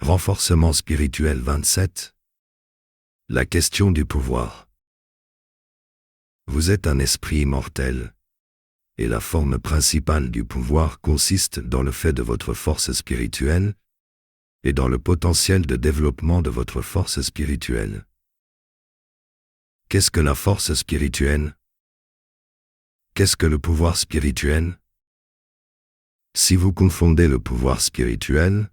Renforcement spirituel 27. La question du pouvoir. Vous êtes un esprit immortel, et la forme principale du pouvoir consiste dans le fait de votre force spirituelle et dans le potentiel de développement de votre force spirituelle. Qu'est-ce que la force spirituelle? Qu'est-ce que le pouvoir spirituel? Si vous confondez le pouvoir spirituel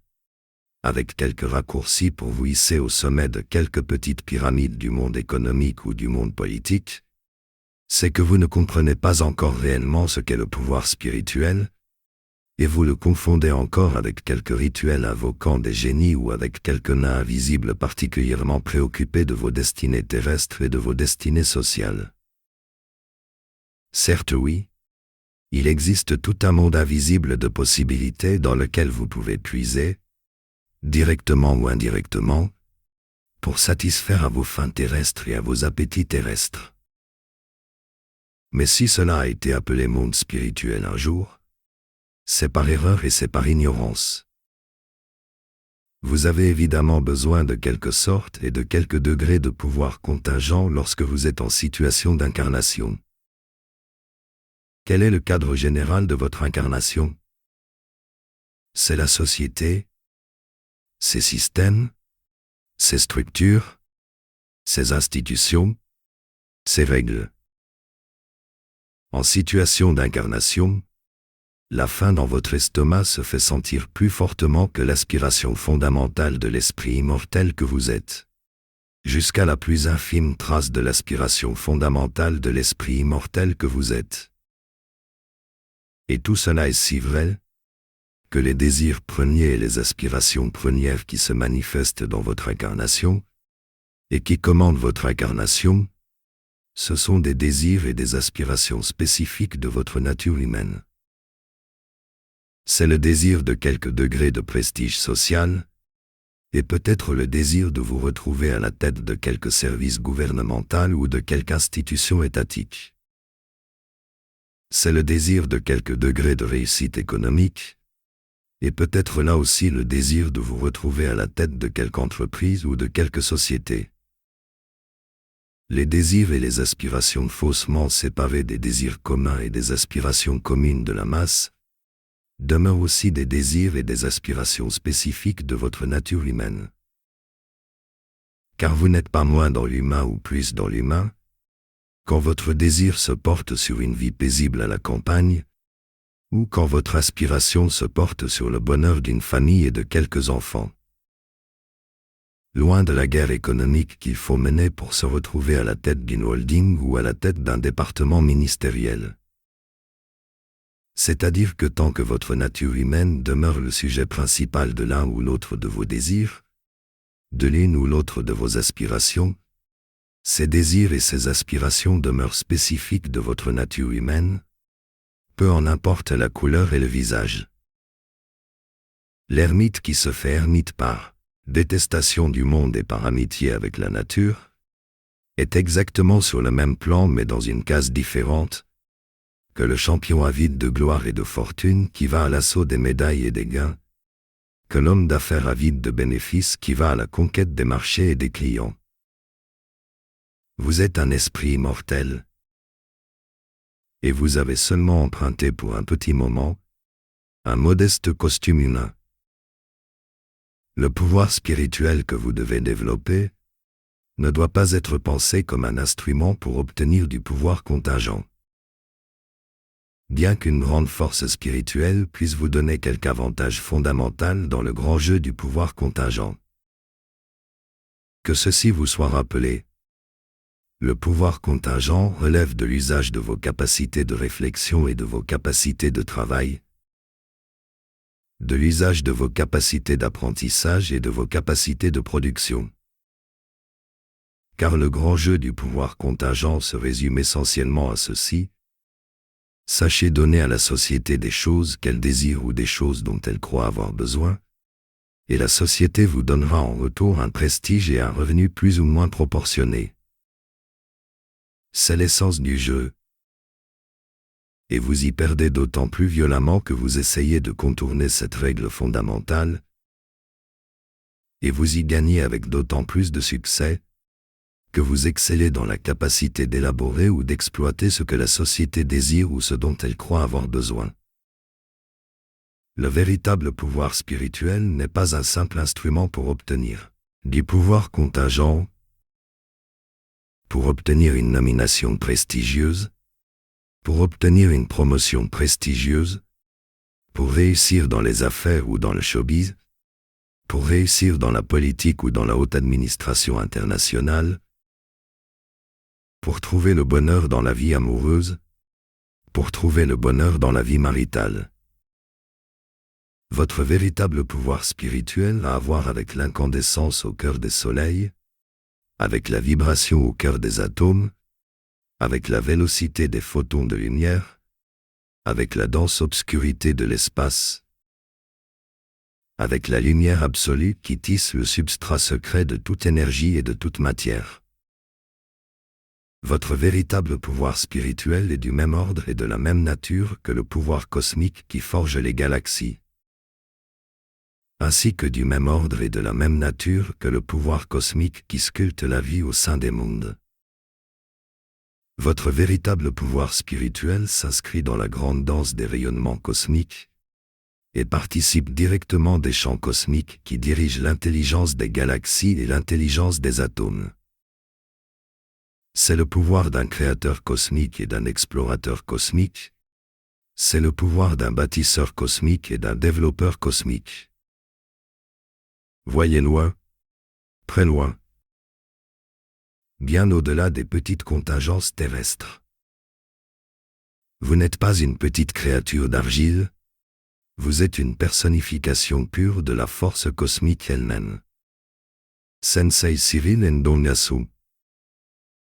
avec quelques raccourcis pour vous hisser au sommet de quelques petites pyramides du monde économique ou du monde politique, c'est que vous ne comprenez pas encore réellement ce qu'est le pouvoir spirituel, et vous le confondez encore avec quelques rituels invoquant des génies ou avec quelques nains invisibles particulièrement préoccupés de vos destinées terrestres et de vos destinées sociales. Certes oui, il existe tout un monde invisible de possibilités dans lequel vous pouvez puiser, directement ou indirectement, pour satisfaire à vos fins terrestres et à vos appétits terrestres. Mais si cela a été appelé monde spirituel un jour, c'est par erreur et c'est par ignorance. Vous avez évidemment besoin de quelque sorte et de quelques degrés de pouvoir contingent lorsque vous êtes en situation d'incarnation. Quel est le cadre général de votre incarnation? C'est la société, ses systèmes, ses structures, ses institutions, ses règles. En situation d'incarnation, la faim dans votre estomac se fait sentir plus fortement que l'aspiration fondamentale de l'esprit immortel que vous êtes, jusqu'à la plus infime trace de l'aspiration fondamentale de l'esprit immortel que vous êtes. Et tout cela est si vrai, que les désirs premiers et les aspirations premières qui se manifestent dans votre incarnation, et qui commandent votre incarnation, ce sont des désirs et des aspirations spécifiques de votre nature humaine. C'est le désir de quelque degré de prestige social, et peut-être le désir de vous retrouver à la tête de quelque service gouvernemental ou de quelque institution étatique. C'est le désir de quelque degré de réussite économique, et peut-être là aussi le désir de vous retrouver à la tête de quelque entreprise ou de quelque société. Les désirs et les aspirations faussement séparés des désirs communs et des aspirations communes de la masse demeurent aussi des désirs et des aspirations spécifiques de votre nature humaine. Car vous n'êtes pas moins dans l'humain ou plus dans l'humain, quand votre désir se porte sur une vie paisible à la campagne, ou quand votre aspiration se porte sur le bonheur d'une famille et de quelques enfants. Loin de la guerre économique qu'il faut mener pour se retrouver à la tête d'une holding ou à la tête d'un département ministériel. C'est-à-dire que tant que votre nature humaine demeure le sujet principal de l'un ou l'autre de vos désirs, de l'une ou l'autre de vos aspirations, ces désirs et ces aspirations demeurent spécifiques de votre nature humaine, peu en importe la couleur et le visage. L'ermite qui se fait ermite par détestation du monde et par amitié avec la nature, est exactement sur le même plan mais dans une case différente, que le champion avide de gloire et de fortune qui va à l'assaut des médailles et des gains, que l'homme d'affaires avide de bénéfices qui va à la conquête des marchés et des clients. Vous êtes un esprit immortel, et vous avez seulement emprunté pour un petit moment un modeste costume humain. Le pouvoir spirituel que vous devez développer ne doit pas être pensé comme un instrument pour obtenir du pouvoir contingent. Bien qu'une grande force spirituelle puisse vous donner quelque avantage fondamental dans le grand jeu du pouvoir contingent. Que ceci vous soit rappelé. Le pouvoir contingent relève de l'usage de vos capacités de réflexion et de vos capacités de travail, de l'usage de vos capacités d'apprentissage et de vos capacités de production. Car le grand jeu du pouvoir contingent se résume essentiellement à ceci. Sachez donner à la société des choses qu'elle désire ou des choses dont elle croit avoir besoin, et la société vous donnera en retour un prestige et un revenu plus ou moins proportionnés. C'est l'essence du jeu. Et vous y perdez d'autant plus violemment que vous essayez de contourner cette règle fondamentale, et vous y gagnez avec d'autant plus de succès que vous excellez dans la capacité d'élaborer ou d'exploiter ce que la société désire ou ce dont elle croit avoir besoin. Le véritable pouvoir spirituel n'est pas un simple instrument pour obtenir du pouvoir contingent, pour obtenir une nomination prestigieuse, pour obtenir une promotion prestigieuse, pour réussir dans les affaires ou dans le showbiz, pour réussir dans la politique ou dans la haute administration internationale, pour trouver le bonheur dans la vie amoureuse, pour trouver le bonheur dans la vie maritale. Votre véritable pouvoir spirituel a à voir avec l'incandescence au cœur des soleils, avec la vibration au cœur des atomes, avec la vélocité des photons de lumière, avec la dense obscurité de l'espace, avec la lumière absolue qui tisse le substrat secret de toute énergie et de toute matière. Votre véritable pouvoir spirituel est du même ordre et de la même nature que le pouvoir cosmique qui forge les galaxies, ainsi que du même ordre et de la même nature que le pouvoir cosmique qui sculpte la vie au sein des mondes. Votre véritable pouvoir spirituel s'inscrit dans la grande danse des rayonnements cosmiques et participe directement des champs cosmiques qui dirigent l'intelligence des galaxies et l'intelligence des atomes. C'est le pouvoir d'un créateur cosmique et d'un explorateur cosmique. C'est le pouvoir d'un bâtisseur cosmique et d'un développeur cosmique. Voyez loin, très loin, bien au-delà des petites contingences terrestres. Vous n'êtes pas une petite créature d'argile, vous êtes une personnification pure de la force cosmique elle-même. Sensei Cyril Ndonyasu.